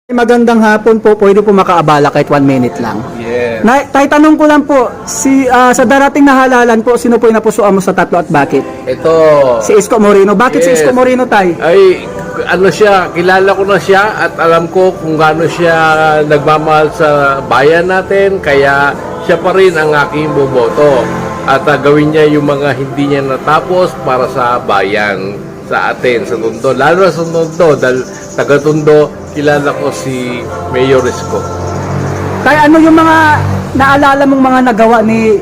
Magandang hapon po, pwede po makaabala kahit 1 minute lang. Yes. Tay, tanong ko lang po, sa darating na halalan po, sino po yung napusuan mo sa tatlo at bakit? Ito. Si Isko Moreno. Bakit si Yes. Isko Moreno, Tay? Ay, ano siya, kilala ko na siya at alam ko kung gaano siya nagmamahal sa bayan natin, kaya siya pa rin ang aking boboto. At gawin niya yung mga hindi niya natapos para sa bayan, sa atin, sa Tondo. Lalo na sa Tondo, dahil taga Tondo, kilala ko si Mayor Isko. Tay, ano yung mga naalala mong mga nagawa ni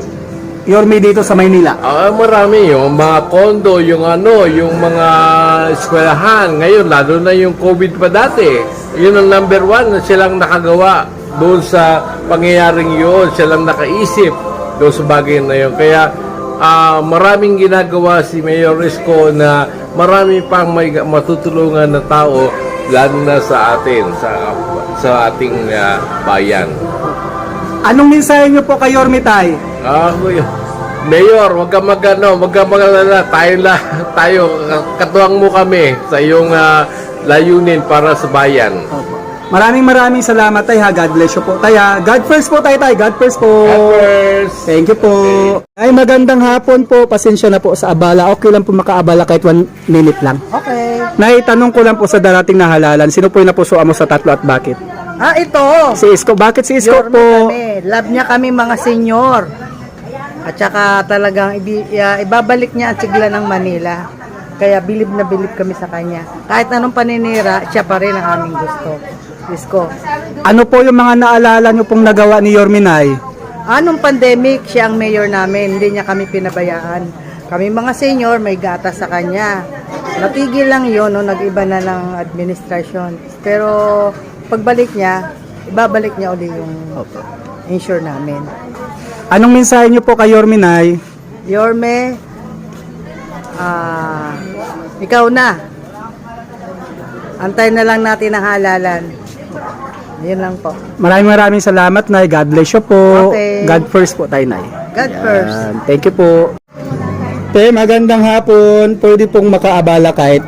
Yorme dito sa Maynila? Marami yung mga kondo, yung mga eskwelahan. Ngayon, lalo na yung COVID pa dati. Yun ang number one na silang nakagawa doon sa pangyayaring yun. Silang nakaisip doon sa bagay na yun. Kaya maraming ginagawa si Mayor Isko na marami pang may matutulungan na tao, lalo na sa atin, sa ating bayan. Anong mensahe niyo po kay Yorme, Tay? Mayor, wag ka mag-alala. Tayo, katuwang mo kami sa iyong layunin para sa bayan. Maraming salamat, Tay, ha. God bless you po, Tay, ha. God first po, Tay. God first po. God first. Thank you po. Ay, magandang hapon po. Pasensya na po sa abala. Okay lang po makaabala kahit 1 minute lang. Okay. Naitanong ko lang po sa darating na halalan, sino po yung napusuan mo sa tatlo at bakit? Ito. Si Isko. Bakit si Isko Yorme po? kami. Love niya kami mga senyor. At saka talagang ibabalik niya ang sigla ng Manila. Kaya bilib na bilib kami sa kanya. Kahit anong paninira, siya pa rin ang aming gusto. Isko. Ano po yung mga naalala nyo pong nagawa ni Yorme, Nay? Anong pandemic, siya ang mayor namin. Hindi niya kami pinabayaan. Kami mga senyor, may gatas sa kanya. Natigil lang yun, no, nag-iba na ng administrasyon. Pero pagbalik niya, ibabalik niya uli yung insure namin. Anong mensahe nyo po kay Yorme, Nay? Yorme, ikaw na. Antay na lang natin ang halalan. Yun lang po. Maraming salamat, Nay. God bless you po. Okay. God first po tayo, Nay. God first. Thank you po. Te, magandang hapon. Pwede pong makaabala kahit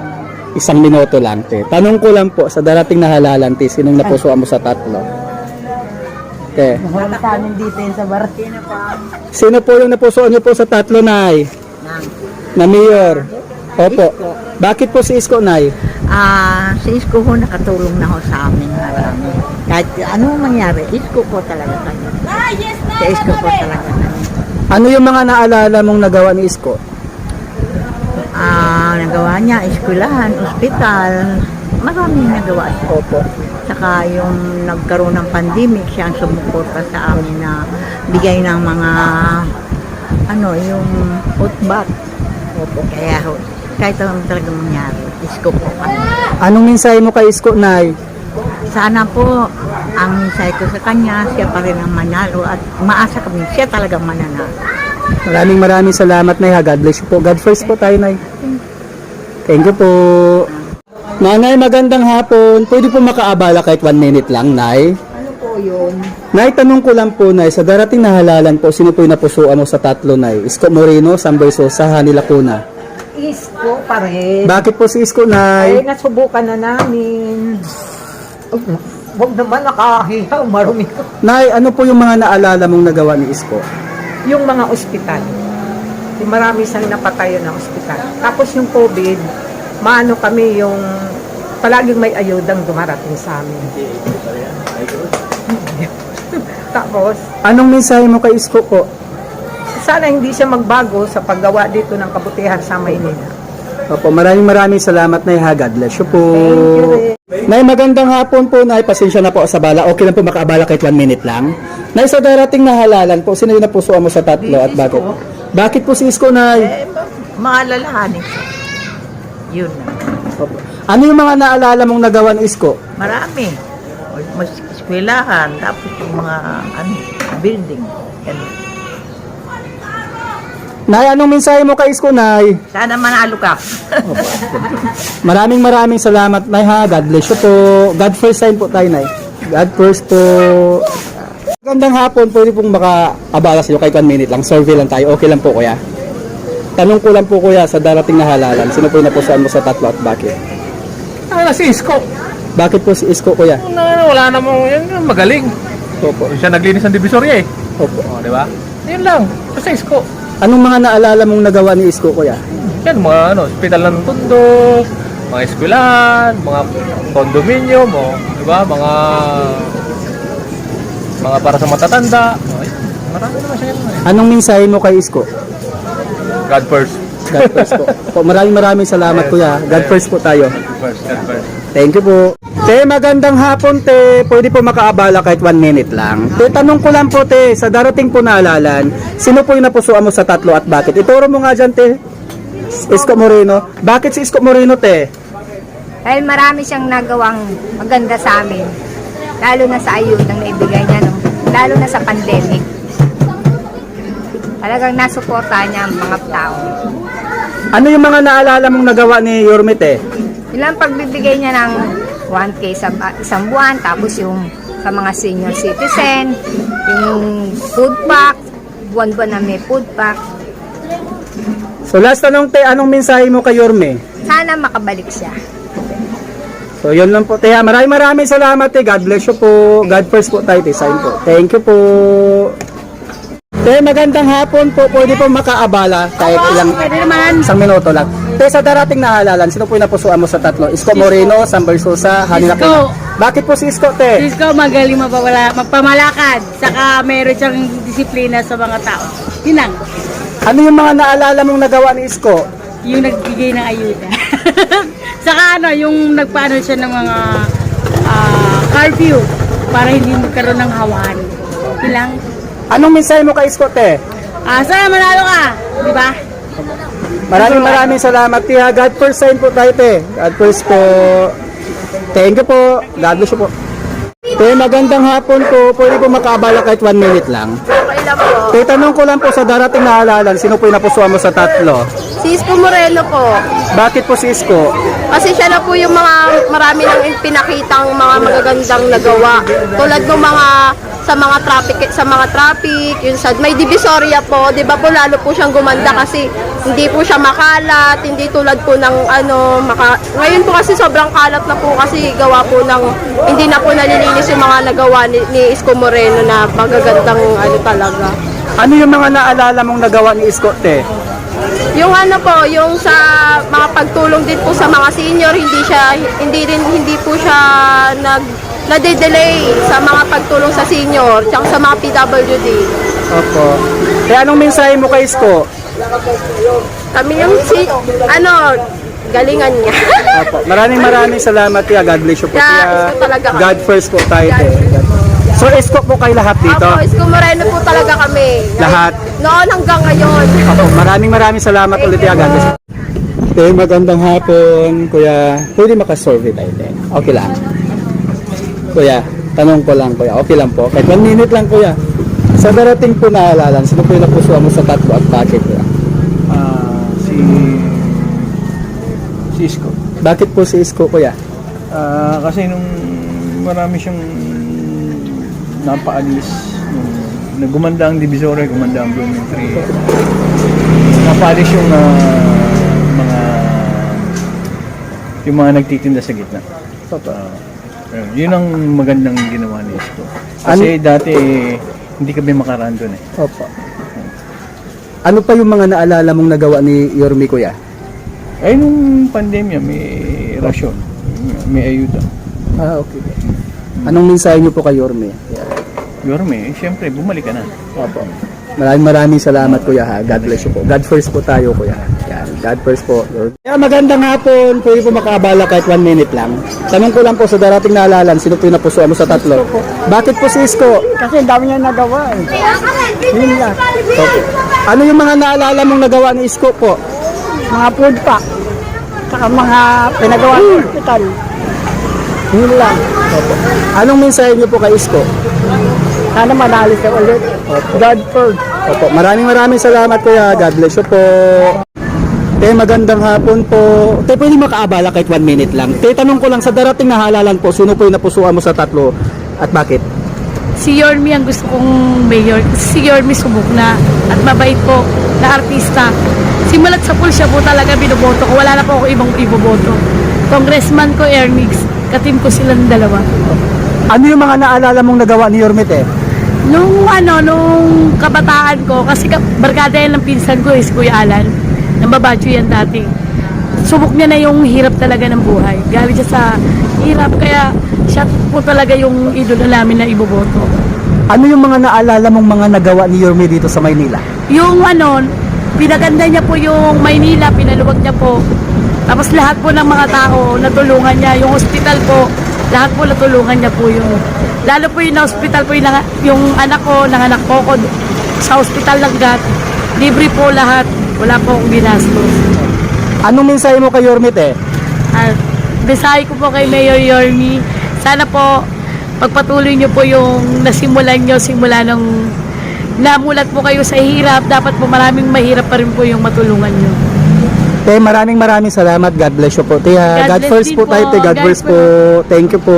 1 minuto lang, te. Tanong ko lang po, sa darating na halalan, te, sinong napusuan mo sa tatlo? Te. Wala kanin dito yun sa Bartina pa. Sino po yung napusuan nyo po sa tatlo, Nay? Na mayor? Opo. Bakit po si Isko, Nay? Si Isko ho nakatulong na ho sa amin marami. Kahit ano mangyari, Isko po talaga kami. Si Isko po talaga kami. Ano yung mga naalala mong nagawa ni Isko? Nagawa niya, eskwelahan, ospital, maraming nagawa siya. Opo. Saka yung nagkaroon ng pandemic, siya ang sumuporta sa amin na bigay ng mga yung hotbot. Opo. Kaya ho, kahit anong talaga mangyari, Isko po kami. Anong mensahe mo kay Isko, Nay? Sana po, ang mensahe ko sa kanya, siya pa rin ang manalo at maasa kami, siya talagang mananalo. Maraming salamat, Nay, ha. God bless you po. God first po tayo, Nay. Thank you po. Nanay, magandang hapon. Pwede po makaabala kahit 1 minute lang, Nay? Ano po yun? Nay, tanong ko lang po, Nay, sa darating na halalan po, sino po yung napusuan mo sa tatlo, Nay? Isko Moreno, Sambay Sosa, Hani Lacuna. Isko pa rin. Bakit po si Isko, Ay, Nay? nasubukan na namin. Huwag naman nakahiyaw, marumi ko. Nay, ano po yung mga naalala mong nagawa ni Isko? Yung mga ospital. Yung marami siyang napatayo ng ospital. Tapos yung COVID, maano kami yung palaging may ayudang dumarating sa amin. Tapos, Anong mensahe mo kay Isko po? sana hindi siya magbago sa paggawa dito ng kabutihan sa Maynila. Opo, maraming salamat, Nay, ha. God bless you po. Nay, magandang hapon po, Nay. Pasensya na po sa bala. Okay lang po makaabala kahit 1 minute lang. Nay, sa darating na halalan po, sino yung napusuan mo sa tatlo at bakit? Bakit po si Isko, Nay? Maalalahanin siya. Yun na. Opo. Ano yung mga naalala mong nagawa ni Isko? Marami. Mas eskwelahan, tapos yung mga building. Ganun. Nay, anong mensahe mo kay Isko, Nay? Sana manalo ka. Maraming salamat, Nay, ha. God bless you po. God first time po tayo, Nay. God first po. Magandang hapon, pwede pong makaabala sa inyo kahit 1 minute lang. Survey lang tayo. Okay lang po, kuya. Tanong ko lang po, kuya, sa darating na halalan, sino po yung napusuan mo sa tatlo at bakit? Si Isko. Bakit po si Isko, kuya? Wala namang, yan, magaling. Opo. Siya naglinis ng Divisoria eh. Opo. O, di ba? Yun lang. Basta isko. Anong mga naalala mong nagawa ni Isko, kuya? Yan, mga hospital ng Tondo, mga eskwelahan, mga condominium, o, di ba? Mga para sa matatanda. Okay. Marami naman siya yun. Anong mensahe mo kay Isko? God first. God first po. Po, maraming salamat, kuya. God first po tayo. God first. Thank you po. Te, magandang hapon, te. Pwede po makaabala kahit 1 minute lang. Te, tanong ko lang po, te, sa darating po na halalan, sino po yung napusuan mo sa tatlo at bakit? Ituro mo nga dyan, te. Isko Moreno. Bakit si Isko Moreno, te? Dahil marami siyang nagawang maganda sa amin. Lalo na sa ayudang naibigay niya, no? Lalo na sa pandemic. Talagang nasuportahan niya ang mga tao. Ano yung mga naalala mong nagawa ni Yorme, te? Ilang pagbibigay niya ng 1K sa isang buwan, tapos yung sa mga senior citizen, yung food pack, buwan-buwan na may food pack. So last tanong, te, anong mensahe mo kay Yorme? Sana makabalik siya. So yun lang po, te. Maraming salamat, te. God bless you po. God first po tayo, te. Sign po. Thank you po. Te, magandang hapon po. Pwede po makaabala kahit ilang isang minuto lang. Te, sa darating na halalan, sino po yung napusuan mo sa tatlo? Isko Moreno, Sam Versosa, Hanina Pena. Bakit po si Isko, te? Isko magaling magpamalakad, saka meron siyang disiplina sa mga tao. Yun lang, Ano yung mga naalala mong nagawa ni Isko? yung nagbigay ng ayuda. Saka yung nagpaano siya ng mga curfew para hindi magkaroon ng hawan. Yun lang. Anong mensahe mo kay Isko, te? Sana manalo ka, di ba? Maraming salamat, te. God first, sign po tayo, te. God first po. Thank you po. God bless you po. Te, magandang hapon po. Pwede po makaabala kahit 1 minute lang. Okay lang po. Te, tanong ko lang po sa darating na halalan, sino po yung napusuan mo sa tatlo? Si Isko Moreno po. Bakit po si Isko? Kasi siya na po yung marami nang pinakitang mga magagandang nagawa. Tulad ng sa mga traffic, yun may divisoria po, 'di ba po lalo po siyang gumanda kasi hindi po siya makalat, hindi tulad po ng ngayon po kasi sobrang kalat na po kasi gawa po ng hindi na po nalilinis yung mga nagawa ni Isko Moreno na magagandang talaga. Ano yung mga naalala mong nagawa ni Isko, te? Yung yung sa mga pagtulong din po sa mga senior, hindi po siya nade-delay sa mga pagtulong sa senior, tsaka sa mga PWD. Opo. Te, anong mensahe mo kay Isko? Kami yung galingan niya. Opo. Maraming salamat, te. God bless you po, te. Yeah, Isko talaga kami. God first po tayo, te. So, Isko po kayo lahat dito? Opo, Isko Moreno po talaga kami. Lahat? Noon hanggang ngayon. Opo. Maraming salamat ulit, te. God bless you. Te, magandang hapon, kuya. Pwede makasurvey tayo, te. Okay lang. Kuya, tanong ko lang, kuya. Okay lang po. Kahit 1 minute lang, kuya. Sa darating po na halalan, sino po yung napusuan mo sa tatlo at bakit, kuya? Si Isko. Bakit po si Isko, kuya? Kasi nung marami siyang napaalis, nung gumanda ang Divisoria, gumanda ang Blooming Tree, napaalis yung mga nagtitinda sa gitna. Yun ang magandang ginawa ni Isko. Kasi dati hindi kami makaraan doon eh. Opo. Ano pa yung mga naalala mong nagawa ni Yorme, kuya? Ay, nung pandemya, may rasyon, may ayuda. Okay. Anong mensahe niyo po kay Yorme? Yorme, siyempre, bumalik ka na. Opo. Maraming salamat, kuya, ha. God bless you po. God first po tayo, kuya. Yan. God first po. Magandang hapon. Pwede po makaabala kahit 1 minute lang. Tanong ko lang po sa darating na halalan, sino po yung napusuan mo sa tatlo? Bakit po si Isko? Kasi dami niya nagawa eh. Yun lang. Okay. Ano yung mga naalala mong nagawa ni Isko po? Mga food pack, saka mga pinagawa ng hospital. Yun lang. Opo. Anong mensahe niyo po kay Isko? Sana manalo siya ulit. God first. Opo. Maraming salamat, kuya. God bless you po. Te, magandang hapon po. Te, pwede makaabala kahit 1 minute lang. Te, tanong ko lang, sa darating na halalan po, sino po yung napusuan mo sa tatlo at bakit? Si Yorme ang gusto kong mayor. Si Yorme subok na at mabait po na artista. Simulat sa pool siya po talaga binoboto ko. Wala na po ako ibang iboboto. Congressman ko, Ermix. katim ko silang dalawa. Ano yung mga naalala mong nagawa ni Yormit? Nung kabataan ko, kasi barkada yan ng pinsan ko is Kuya Alan, ng Babacho yan dati. Subok niya na yung hirap talaga ng buhay. Galing siya sa hirap, kaya siya po talaga yung idolo namin na iboboto. Ano yung mga naalala mong mga nagawa ni Yorme dito sa Maynila? Yung pinaganda niya po yung Maynila, pinaluwag niya po. Tapos lahat po ng mga tao natulungan niya. Yung hospital po, lahat po natulungan niya po yung. Lalo po yung hospital po yung anak ko, nanganak po ko sa hospital ng GAT. Libre po lahat. Wala po akong ginastos. Anong mensahe mo kay Yormit? Mensahe ko po kay Mayor Yorme, sana po pagpatuloy niyo po yung nasimulan niyo simula nung namulat po kayo sa hirap. Dapat po maraming mahirap pa rin po yung matulungan niyo. Te, maraming salamat. God bless you po. Te, God bless first din po tayo. Te, God God first po. Thank you po.